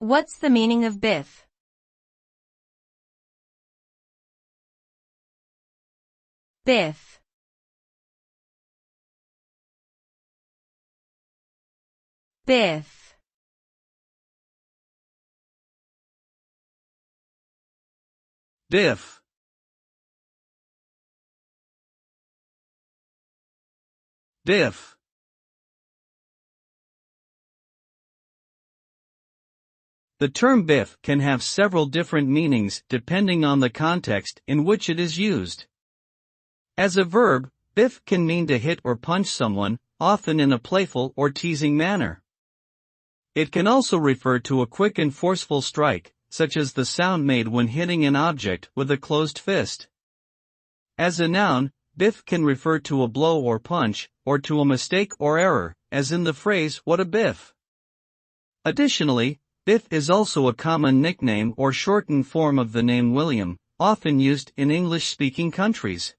What's the meaning of biff? Biff. Biff. Biff. Biff. The term biff can have several different meanings depending on the context in which it is used. As a verb, biff can mean to hit or punch someone, often in a playful or teasing manner. It can also refer to a quick and forceful strike, such as the sound made when hitting an object with a closed fist. As a noun, biff can refer to a blow or punch, or to a mistake or error, as in the phrase, "What a biff." Additionally, biff is also a common nickname or shortened form of the name William, often used in English-speaking countries.